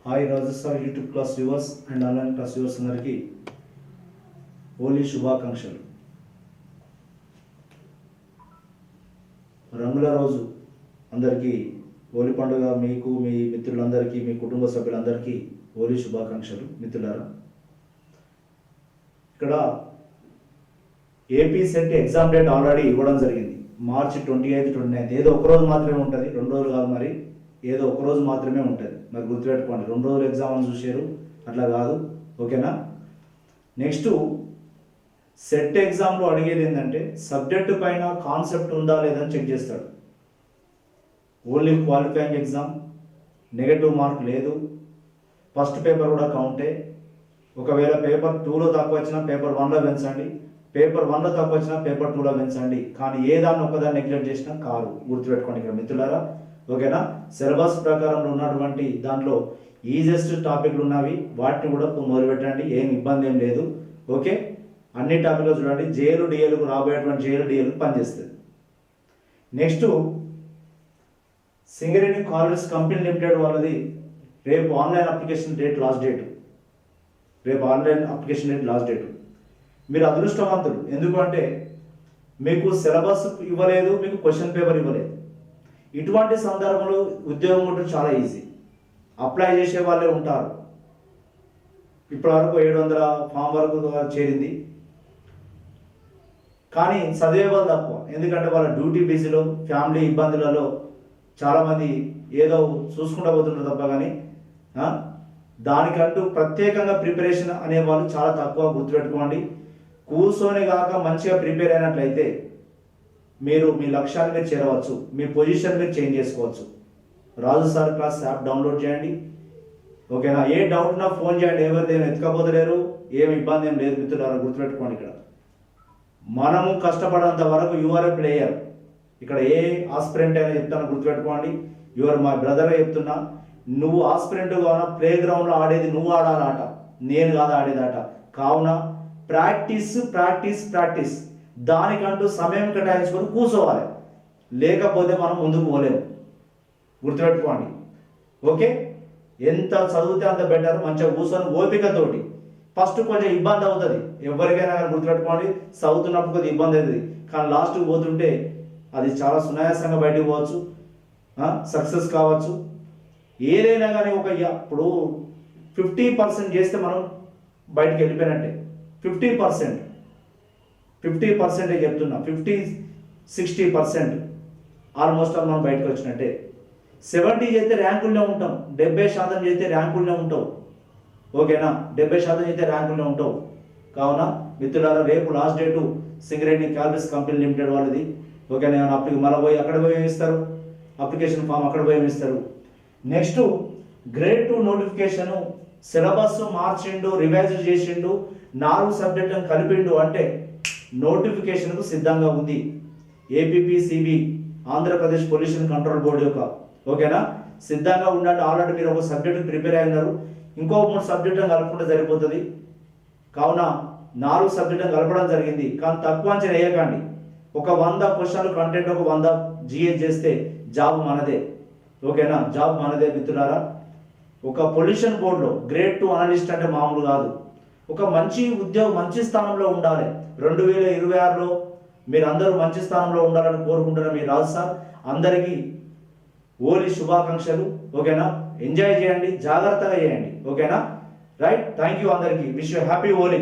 Hi Rajasthan YouTube class viewers and online class viewers అందరికీ హోలీ శుభాకాంక్షలు. రంగుల రోజు అందరికీ హోలీ పండుగ మీకు, మీ మిత్రులందరికీ, మీ కుటుంబ సభ్యులందరికీ హోలీ శుభాకాంక్షలు. మిత్రులారా, ఇక్కడ AP set exam date already ఇవ్వడం జరిగింది. మార్చి 28, 29. ఏదో ఒకరోజు మాత్రమే ఉంటుంది, 2 రోజులు కాదు, మరి ఏదో ఒకరోజు మాత్రమే ఉంటుంది. మరి గుర్తుపెట్టుకోండి, 2 రోజులు ఎగ్జామ్ అని చూసారు, అట్లా కాదు. ఓకేనా? నెక్స్ట్ సెట్ ఎగ్జామ్లో అడిగేది ఏంటంటే సబ్జెక్టు పైన కాన్సెప్ట్ ఉందా లేదని చెక్ చేస్తాడు. Only qualifying exam, negative mark లేదు. ఫస్ట్ పేపర్ కూడా కౌంటే. ఒకవేళ పేపర్ 2లో తక్కువ వచ్చినా పేపర్ 1లో పెంచండి, పేపర్ 1లో తక్కువ వచ్చినా పేపర్ 2లో పెంచండి. కానీ ఏ దాన్ని ఒకదాన్ని నెగ్లెక్ట్ చేసినా కాదు. గుర్తుపెట్టుకోండి ఇక్కడ మిత్రులారా. ఓకేనా? సిలబస్ ప్రకారంలో ఉన్నటువంటి దాంట్లో ఈజియెస్ట్ టాపిక్లు ఉన్నవి, వాటిని కూడా మొదలుపెట్టండి. ఏం ఇబ్బంది ఏం లేదు. ఓకే, అన్ని టాపిక్లో చూడండి. జేఎల్ డిఎల్కు రాబోయేటువంటి జేఎల్ డిఎల్కు పనిచేస్తుంది. Next Singareni college company limited వాళ్ళది రేపు online application date last date. రేపు online application date last date. మీరు అదృష్టవంతులు, ఎందుకంటే మీకు సిలబస్ ఇవ్వలేదు, మీకు క్వశ్చన్ పేపర్ ఇవ్వలేదు. ఇటువంటి సందర్భంలో ఉద్యోగం ఉండడం చాలా ఈజీ. అప్లై చేసే వాళ్ళే ఉంటారు. ఇప్పటివరకు 700 ఫామ్ వరకు చేరింది, కానీ చదివే వాళ్ళు తక్కువ. ఎందుకంటే వాళ్ళ డ్యూటీ బిజీలో, ఫ్యామిలీ ఇబ్బందులలో చాలామంది ఏదో చూసుకుంటూ పోతుంటారు తప్ప, కానీ దానికంటూ ప్రత్యేకంగా ప్రిపరేషన్ అనేవాళ్ళు చాలా తక్కువ. గుర్తుపెట్టుకోండి. కూర్చొని కాక మంచిగా ప్రిపేర్ అయినట్లయితే మీరు మీ లక్ష్యాన్ని మీరు చేరవచ్చు, మీ పొజిషన్ మీరు చేంజ్ చేసుకోవచ్చు. రాజు సార్ క్లాస్ యాప్ డౌన్లోడ్ చేయండి. ఓకేనా? ఏ డౌట్ ఉన్నా ఫోన్ చేయండి. ఎవరిది ఏమి ఎత్తుకపోతలేరు, ఏమి ఇబ్బంది ఏం లేదు మిత్రులారా. గుర్తుపెట్టుకోండి, ఇక్కడ మనము కష్టపడేంత వరకు యువర్ ఏ ప్లేయర్. ఇక్కడ ఏ ఆస్పిరెంట్ అయినా చెప్తాను, గుర్తుపెట్టుకోండి. యువర్ మా బ్రదరే చెప్తున్నా. నువ్వు ఆస్పిరెంట్ కావున ప్లే గ్రౌండ్లో ఆడేది నువ్వు ఆడాలి ఆట, నేను కాదు ఆడేది ఆట. కావున ప్రాక్టీస్ ప్రాక్టీస్ ప్రాక్టీస్. దానికంటూ సమయం కేటాయించుకొని కూర్చోవాలి, లేకపోతే మనం ముందుకు పోలేము. గుర్తుపెట్టుకోండి. ఓకే, ఎంత చదివితే అంత బెటర్. మంచిగా కూర్చొని ఓపికతోటి. ఫస్ట్ కొంచెం ఇబ్బంది అవుతుంది ఎవరికైనా, కానీ గుర్తుపెట్టుకోండి. చదువుతున్నప్పుడు కొద్దిగా ఇబ్బంది అవుతుంది, కానీ లాస్ట్కి పోతుంటే అది చాలా సునాయాసంగా బయటకు పోవచ్చు, సక్సెస్ కావచ్చు. ఏదైనా కానీ ఇప్పుడు 50% చేస్తే మనం బయటకు వెళ్ళిపోయినట్టే. 50% చెప్తున్నా, 50-60% ఆల్మోస్ట్ మనం బయటకు వచ్చినట్టే. 70 చేస్తే ర్యాంకుల్లో ఉంటాం, 70% చేస్తే ర్యాంకుల్లో ఉంటావు. ఓకేనా? 70% చేస్తే ర్యాంకుల్లో ఉంటావు. కావున మిత్రులారా, రేపు last date Singareni college company limited వాళ్ళది. ఓకేనా? మళ్ళీ పోయి అక్కడ పోయి ఇస్తారు, అప్లికేషన్ ఫామ్ అక్కడ పోయి ఇస్తారు. Next grade 2 notification. సిలబస్ మార్చిండు, రివైజ్ చేసిండు, 4 సబ్జెక్టులను కలిపిండు అంటే నోటిఫికేషన్కు సిద్ధంగా ఉంది. APPCB, Andhra Pradesh pollution control board యొక్క. ఓకేనా? సిద్ధంగా ఉండండి. ఆల్రెడీ మీరు ఒక సబ్జెక్టు ప్రిపేర్ అయినారు, ఇంకో 3 సబ్జెక్టులను కలుపుకుంటే సరిపోతుంది. కావున 4 సబ్జెక్టులను కలపడం జరిగింది. కానీ తక్కువ అంచనా వేయకండి. ఒక 100 క్వశ్చన్లు కంటెంట్, ఒక 100 జిఎస్ చేస్తే జాబ్ మనదే. ఓకేనా? జాబ్ మనదే మిత్రులారా. ఒక పొల్యూషన్ బోర్డులో గ్రేడ్ 2 అనలిస్ట్ అంటే మామూలు కాదు. ఒక మంచి ఉద్యోగం, మంచి స్థానంలో ఉండాలి. 2026లో మీరు అందరూ మంచి స్థానంలో ఉండాలని కోరుకుంటున్న మీ రాజు సార్ అందరికీ హోలీ శుభాకాంక్షలు. ఓకేనా? ఎంజాయ్ చేయండి, జాగ్రత్తగా చేయండి. ఓకేనా? రైట్. థ్యాంక్ యూ అందరికీ. Wish you happy Holi.